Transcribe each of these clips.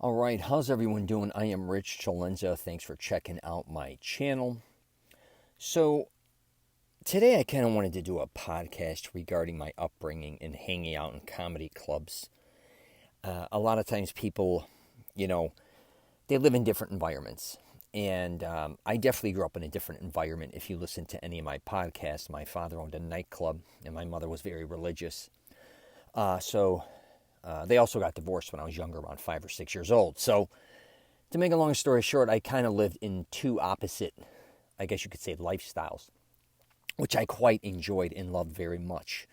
All right, how's everyone doing? I am Rich CELENZA. Thanks for checking out my channel. So, today I kind of wanted to do a podcast regarding my upbringing and hanging out in comedy clubs. A lot of times people, they live in different environments. And I definitely grew up in a different environment. If you listen to any of my podcasts, my father owned a nightclub and my mother was very religious. So they also got divorced when I was younger, around 5 or 6 years old. So, to make a long story short, I kind of lived in two opposite, I guess you could say, lifestyles, which I quite enjoyed and loved very much.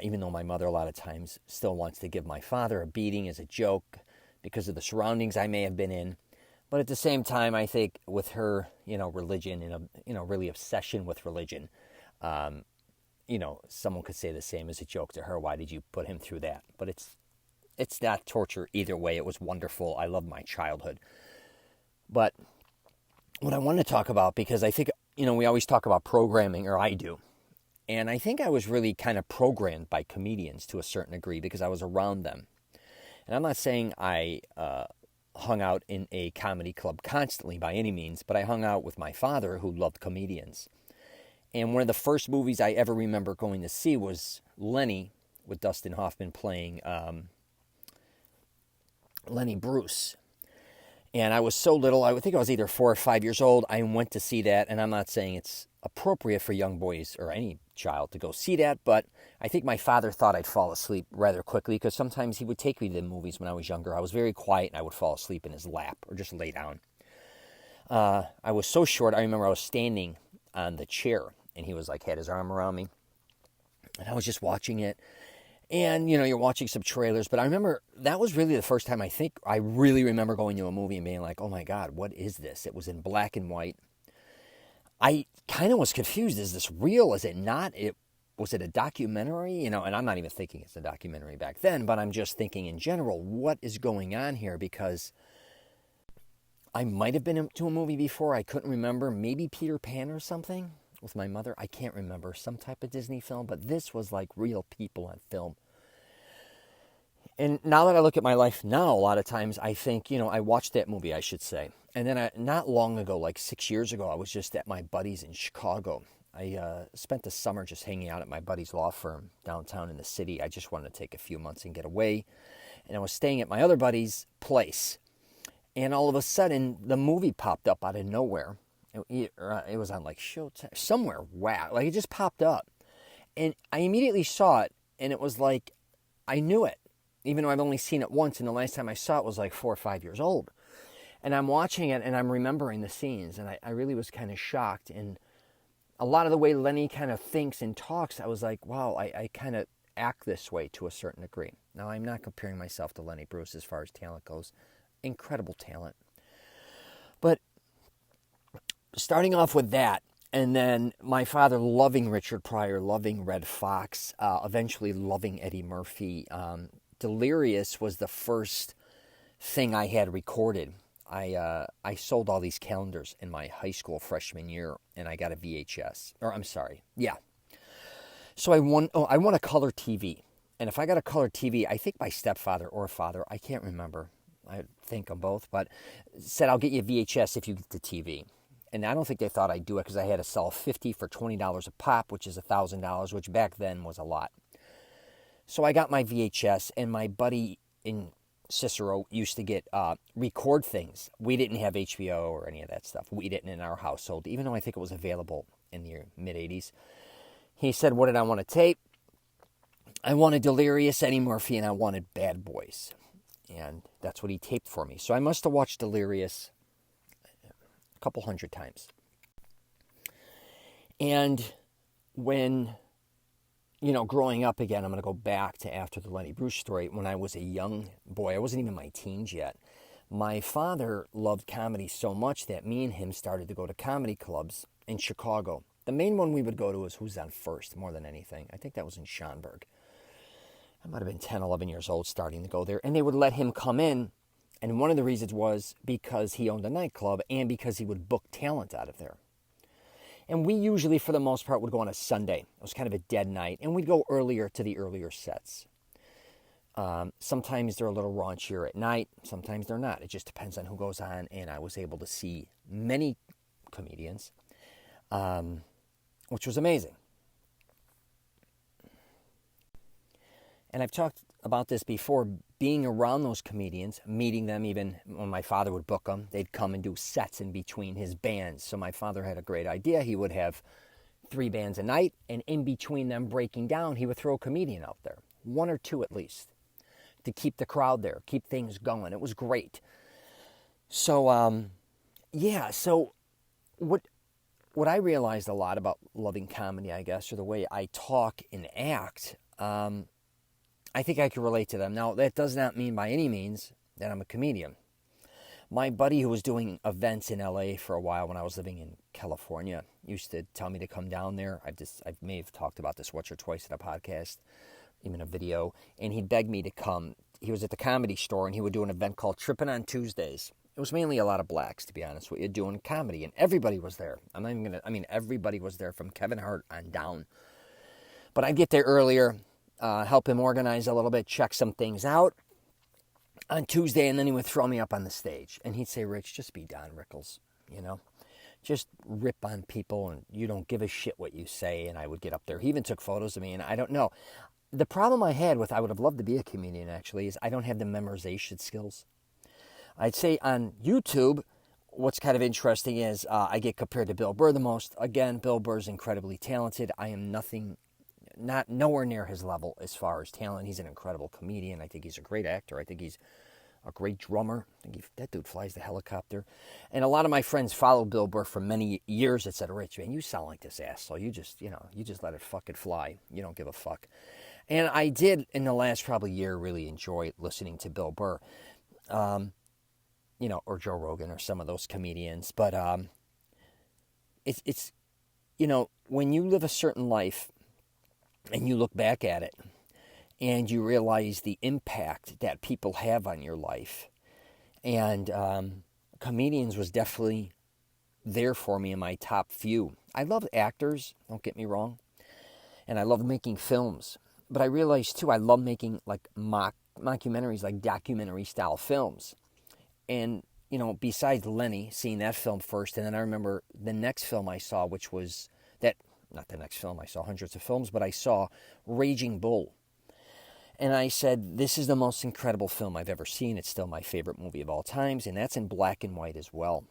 Even though my mother a lot of times still wants to give my father a beating as a joke because of the surroundings I may have been in. But at the same time, I think with her, religion and, really obsession with religion, someone could say the same as a joke to her. Why did you put him through that? But it's not torture either way. It was wonderful. I loved my childhood. But what I want to talk about, because I think, we always talk about programming, or I do. And I think I was really kind of programmed by comedians to a certain degree because I was around them. And I'm not saying I hung out in a comedy club constantly by any means, but I hung out with my father who loved comedians. And one of the first movies I ever remember going to see was Lenny, with Dustin Hoffman playing Lenny Bruce. And I was so little, I think I was either 4 or 5 years old. I went to see that, and I'm not saying it's appropriate for young boys or any child to go see that, but I think my father thought I'd fall asleep rather quickly because sometimes he would take me to the movies when I was younger. I was very quiet, and I would fall asleep in his lap or just lay down. I was so short, I remember I was standing on the chair, and he was had his arm around me, and I was just watching it. And, you're watching some trailers, but I remember that was really the first time I really remember going to a movie and being like, oh my God, what is this? It was in black and white. I kind of was confused. Is this real? Is it not? Was it a documentary? And I'm not even thinking it's a documentary back then, but I'm just thinking in general, what is going on here? Because I might have been to a movie before. I couldn't remember. Maybe Peter Pan or something with my mother. I can't remember. Some type of Disney film, but this was like real people on film. And now that I look at my life now, a lot of times I think, I watched that movie, I should say. And then not long ago, like 6 years ago, I was just at my buddy's in Chicago. I spent the summer just hanging out at my buddy's law firm downtown in the city. I just wanted to take a few months and get away. And I was staying at my other buddy's place. And all of a sudden, the movie popped up out of nowhere. It was on like Showtime, somewhere. Wow. Like it just popped up. And I immediately saw it. And it was like, I knew it. Even though I've only seen it once. And the last time I saw it was like 4 or 5 years old. And I'm watching it and I'm remembering the scenes. And I really was kind of shocked. And a lot of the way Lenny kind of thinks and talks, I was like, wow, I kind of act this way to a certain degree. Now, I'm not comparing myself to Lenny Bruce as far as talent goes. Incredible talent. But starting off with that, and then my father loving Richard Pryor, loving Red Fox, eventually loving Eddie Murphy. Delirious was the first thing I had recorded. I sold all these calendars in my high school freshman year, and I got a VHS. Or I'm sorry, yeah. So I won a color TV. And if I got a color TV, I think my stepfather or father, I can't remember. I think them both, but said, I'll get you a VHS if you get the TV. And I don't think they thought I'd do it because I had to sell 50 for $20 a pop, which is $1,000, which back then was a lot. So I got my VHS, and my buddy in Cicero used to get record things. We didn't have HBO or any of that stuff. We didn't in our household, even though I think it was available in the mid-'80s. He said, what did I want to tape? I wanted Delirious, Eddie Murphy, and I wanted Bad Boys. And that's what he taped for me. So I must have watched Delirious a couple hundred times. And when, growing up again, I'm going to go back to after the Lenny Bruce story. When I was a young boy, I wasn't even in my teens yet. My father loved comedy so much that me and him started to go to comedy clubs in Chicago. The main one we would go to was Who's on First, more than anything. I think that was in Schaumburg. I might have been 10, 11 years old starting to go there. And they would let him come in. And one of the reasons was because he owned a nightclub and because he would book talent out of there. And we usually, for the most part, would go on a Sunday. It was kind of a dead night. And we'd go earlier to the earlier sets. Sometimes they're a little raunchier at night. Sometimes they're not. It just depends on who goes on. And I was able to see many comedians, which was amazing. And I've talked about this before, being around those comedians, meeting them. Even when my father would book them, they'd come and do sets in between his bands. So my father had a great idea. He would have 3 bands a night, and in between them breaking down, he would throw a comedian out there, 1 or 2 at least, to keep the crowd there, keep things going. It was great. So, so what I realized a lot about loving comedy, I guess, or the way I talk and act, I think I can relate to them. Now, that does not mean by any means that I'm a comedian. My buddy who was doing events in LA for a while when I was living in California used to tell me to come down there. I may have talked about this once or twice in a podcast, even a video, and he'd beg me to come. He was at the Comedy Store, and he would do an event called Trippin' on Tuesdays. It was mainly a lot of blacks, to be honest with you, doing comedy, and everybody was there. Everybody was there from Kevin Hart on down. But I'd get there earlier, help him organize a little bit, check some things out on Tuesday, and then he would throw me up on the stage. And he'd say, Rich, just be Don Rickles, Just rip on people, and you don't give a shit what you say. And I would get up there. He even took photos of me, and I don't know. The problem I had with, I would have loved to be a comedian, actually, is I don't have the memorization skills. I'd say on YouTube, what's kind of interesting is I get compared to Bill Burr the most. Again, Bill Burr's incredibly talented. I am nowhere near his level as far as talent. He's an incredible comedian. I think he's a great actor. I think he's a great drummer. That dude flies the helicopter. And a lot of my friends followed Bill Burr for many years that said, Rich, man, you sound like this asshole. You just let it fucking fly. You don't give a fuck. And I did, in the last probably year, really enjoy listening to Bill Burr, or Joe Rogan or some of those comedians. But it's when you live a certain life and you look back at it and you realize the impact that people have on your life. And comedians was definitely there for me in my top few. I love actors, don't get me wrong. And I love making films. But I realized, too, I love making, like, mockumentaries, like documentary-style films. And, besides Lenny, seeing that film first, and then I remember the next film I saw, which was not the next film, I saw hundreds of films, but I saw Raging Bull. And I said, this is the most incredible film I've ever seen. It's still my favorite movie of all times, and that's in black and white as well.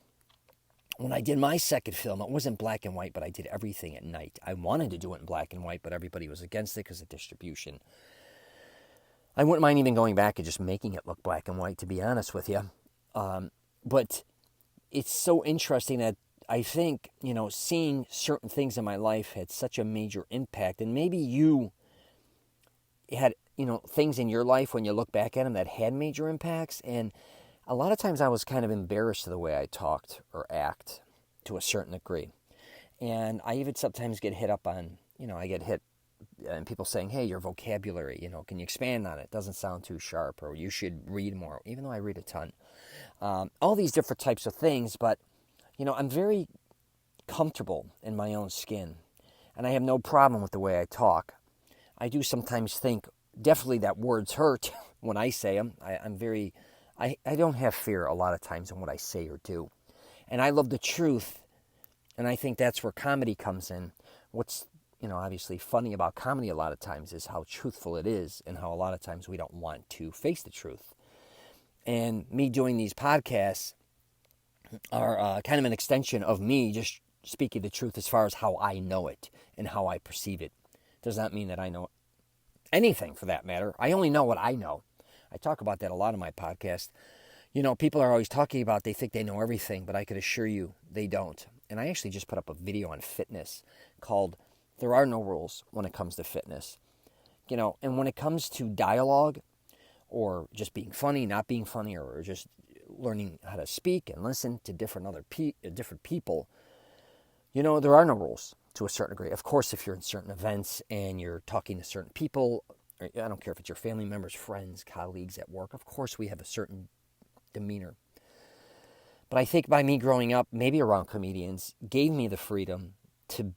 When I did my second film, it wasn't black and white, but I did everything at night. I wanted to do it in black and white, but everybody was against it because of distribution. I wouldn't mind even going back and just making it look black and white, to be honest with you. But it's so interesting that I think, seeing certain things in my life had such a major impact. And maybe you had, things in your life when you look back at them that had major impacts. And a lot of times I was kind of embarrassed of the way I talked or act to a certain degree. And I even sometimes get hit up on, I get hit and people saying, hey, your vocabulary, can you expand on it? It doesn't sound too sharp, or you should read more, even though I read a ton. All these different types of things, but, I'm very comfortable in my own skin, and I have no problem with the way I talk. I do sometimes think, definitely, that words hurt when I say them. I don't have fear a lot of times in what I say or do. And I love the truth, and I think that's where comedy comes in. What's, obviously funny about comedy a lot of times is how truthful it is, and how a lot of times we don't want to face the truth. And me doing these podcasts are kind of an extension of me just speaking the truth as far as how I know it and how I perceive it. Does not mean that I know anything, for that matter. I only know what I know. I talk about that a lot in my podcast. People are always talking about they think they know everything, but I could assure you they don't. And I actually just put up a video on fitness called There Are No Rules When It Comes to Fitness. And when it comes to dialogue, or just being funny, not being funny, or just learning how to speak and listen to different people, there are no rules to a certain degree. Of course, if you're in certain events and you're talking to certain people, I don't care if it's your family members, friends, colleagues at work, of course we have a certain demeanor. But I think by me growing up, maybe around comedians, gave me the freedom to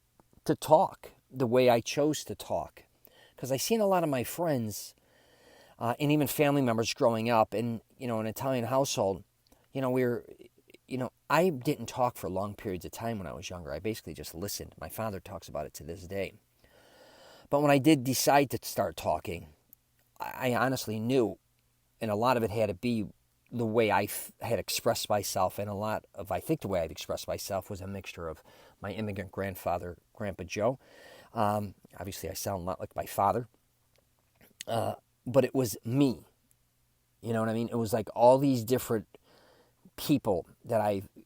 talk the way I chose to talk. Because I seen a lot of my friends, and even family members growing up in, an Italian household. I didn't talk for long periods of time when I was younger. I basically just listened. My father talks about it to this day. But when I did decide to start talking, I honestly knew, and a lot of it had to be the way I had expressed myself, and I think the way I've expressed myself was a mixture of my immigrant grandfather, Grandpa Joe. Obviously, I sound a lot like my father, but it was me. You know what I mean? It was like all these different people that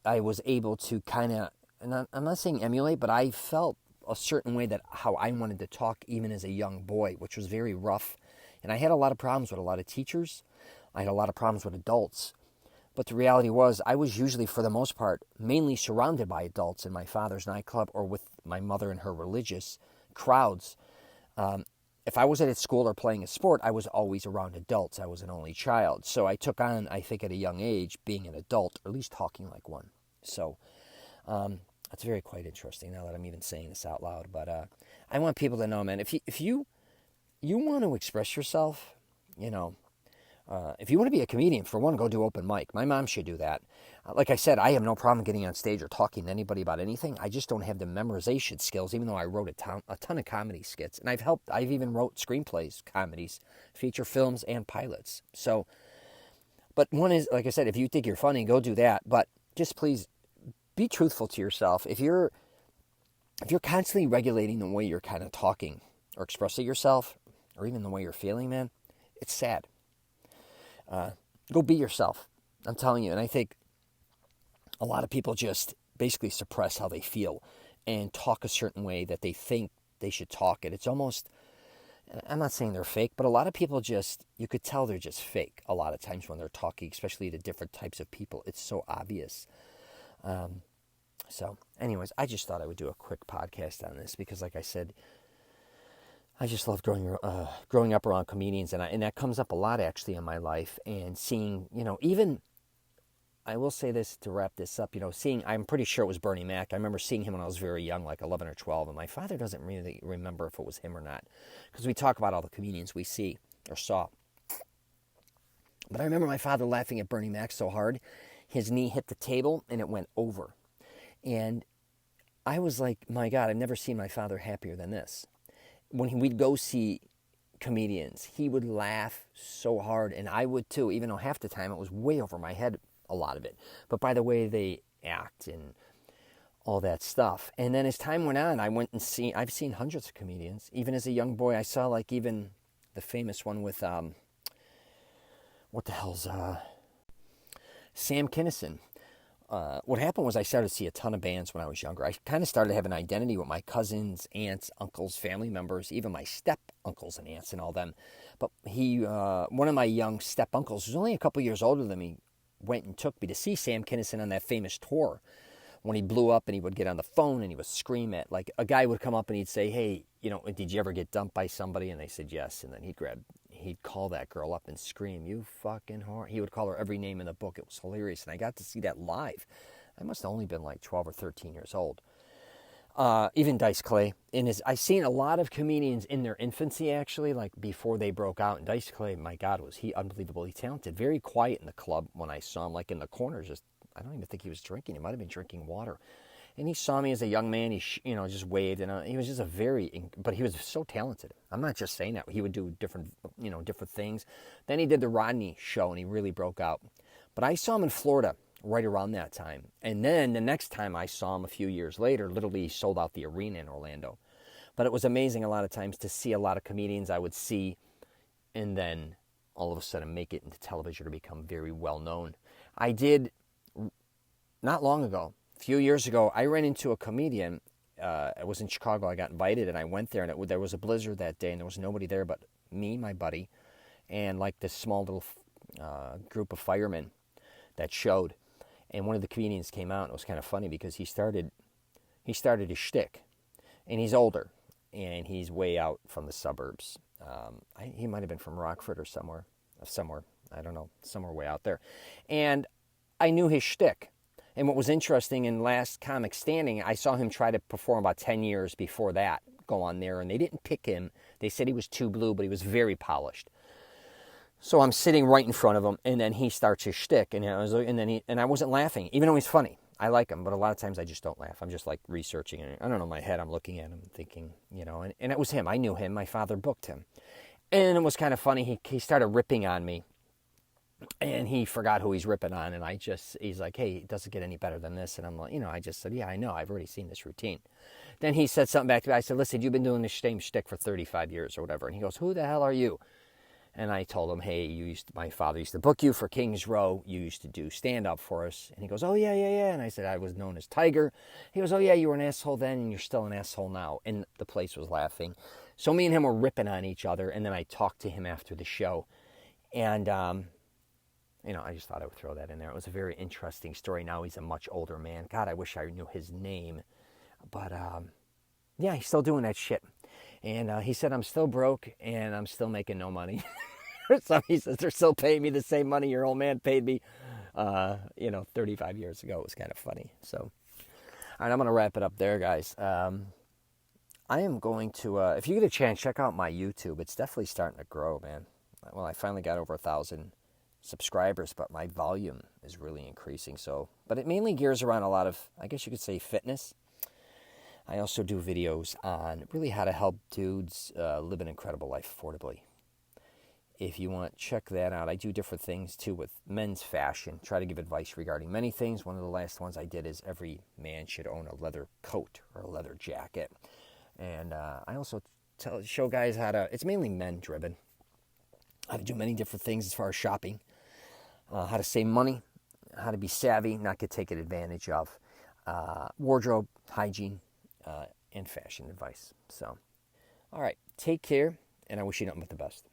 I was able to kind of, and I'm not saying emulate, but I felt a certain way that how I wanted to talk even as a young boy, which was very rough. And I had a lot of problems with a lot of teachers. I had a lot of problems with adults. But the reality was I was usually, for the most part, mainly surrounded by adults in my father's nightclub or with my mother and her religious crowds. If I was at school or playing a sport, I was always around adults. I was an only child. So I took on, I think at a young age, being an adult, or at least talking like one. So that's very quite interesting now that I'm even saying this out loud. But I want people to know, man, if you want to express yourself, if you want to be a comedian, for one, go do open mic. My mom should do that. Like I said, I have no problem getting on stage or talking to anybody about anything. I just don't have the memorization skills, even though I wrote a ton of comedy skits. And I've even wrote screenplays, comedies, feature films, and pilots. So, but one is, like I said, if you think you're funny, go do that. But just please be truthful to yourself. If you're constantly regulating the way you're kind of talking or expressing yourself, or even the way you're feeling, man, it's sad. Go be yourself. I'm telling you. And I think a lot of people just basically suppress how they feel and talk a certain way that they think they should talk it. It's almost, I'm not saying they're fake, but a lot of people you could tell they're just fake a lot of times when they're talking, especially to different types of people. It's so obvious. So anyways, I just thought I would do a quick podcast on this because, like I said, I just love growing up around comedians, and that comes up a lot actually in my life. And seeing, even, I will say this to wrap this up, I'm pretty sure it was Bernie Mac. I remember seeing him when I was very young, like 11 or 12, and my father doesn't really remember if it was him or not, because we talk about all the comedians we see or saw. But I remember my father laughing at Bernie Mac so hard, his knee hit the table and it went over. And I was like, my God, I've never seen my father happier than this. When we'd go see comedians, he would laugh so hard, and I would too, even though half the time it was way over my head, a lot of it. But by the way they act and all that stuff. And then as time went on, I've seen hundreds of comedians. Even as a young boy, I saw like even the famous one with, Sam Kinison. What happened was I started to see a ton of bands when I was younger. I kind of started to have an identity with my cousins, aunts, uncles, family members, even my step-uncles and aunts and all them. But one of my young step-uncles, who's only a couple years older than me, went and took me to see Sam Kinison on that famous tour when he blew up, and he would get on the phone and he would scream at, like, a guy would come up and he'd say, hey, did you ever get dumped by somebody? And they said yes. And then he'd call that girl up and scream, you fucking whore. He would call her every name in the book. It was hilarious. And I got to see that live. I must have only been like 12 or 13 years old. Even Dice Clay. I seen a lot of comedians in their infancy, actually, like before they broke out. And Dice Clay, my God, was he unbelievably talented. Very quiet in the club when I saw him, like in the corners. I don't even think he was drinking. He might have been drinking water. And he saw me as a young man. He, just waved, and he was just but he was so talented. I'm not just saying that. He would do different things. Then he did the Rodney show, and he really broke out. But I saw him in Florida right around that time. And then the next time I saw him a few years later, literally he sold out the arena in Orlando. But it was amazing a lot of times to see a lot of comedians I would see, and then all of a sudden make it into television or become very well known. I did, not long ago, a few years ago, I ran into a comedian. I was in Chicago. I got invited, and I went there, and there was a blizzard that day, and there was nobody there but me, my buddy, and like this small little group of firemen that showed. And one of the comedians came out, and it was kind of funny because he started his shtick, and he's older, and he's way out from the suburbs. He might have been from Rockford or somewhere, I don't know, somewhere way out there. And I knew his shtick. And what was interesting, in Last Comic Standing, I saw him try to perform about 10 years before that, go on there, and they didn't pick him. They said he was too blue, but he was very polished. So I'm sitting right in front of him, and then he starts his shtick, and I wasn't laughing, even though he's funny. I like him, but a lot of times I just don't laugh. I'm just like researching, and I don't know, in my head I'm looking at him, thinking, and it was him. I knew him. My father booked him, and it was kind of funny. He started ripping on me, and he forgot who he's ripping on, and he's like, hey, it doesn't get any better than this, and I'm like, I just said, yeah, I know, I've already seen this routine. Then he said something back to me. I said, listen, you've been doing this same shtick for 35 years or whatever, and he goes, who the hell are you? And I told him, hey, my father used to book you for King's Row. You used to do stand-up for us. And he goes, oh, yeah. And I said, I was known as Tiger. He goes, oh, yeah, you were an asshole then, and you're still an asshole now. And the place was laughing. So me and him were ripping on each other, and then I talked to him after the show. And, I just thought I would throw that in there. It was a very interesting story. Now he's a much older man. God, I wish I knew his name. But, yeah, he's still doing that shit. And he said, I'm still broke, and I'm still making no money. So he says, they're still paying me the same money your old man paid me, 35 years ago. It was kind of funny. So, all right, I'm going to wrap it up there, guys. I am going to, if you get a chance, check out my YouTube. It's definitely starting to grow, man. Well, I finally got over 1,000 subscribers, but my volume is really increasing. So, but it mainly gears around a lot of, I guess you could say, fitness. I also do videos on really how to help dudes live an incredible life affordably. If you want, check that out. I do different things, too, with men's fashion. Try to give advice regarding many things. One of the last ones I did is every man should own a leather coat or a leather jacket. And I also show guys how to, it's mainly men-driven, how to do many different things as far as shopping, how to save money, how to be savvy, not get taken advantage of, wardrobe, hygiene, and fashion advice. So, all right, take care, and I wish you nothing but the best.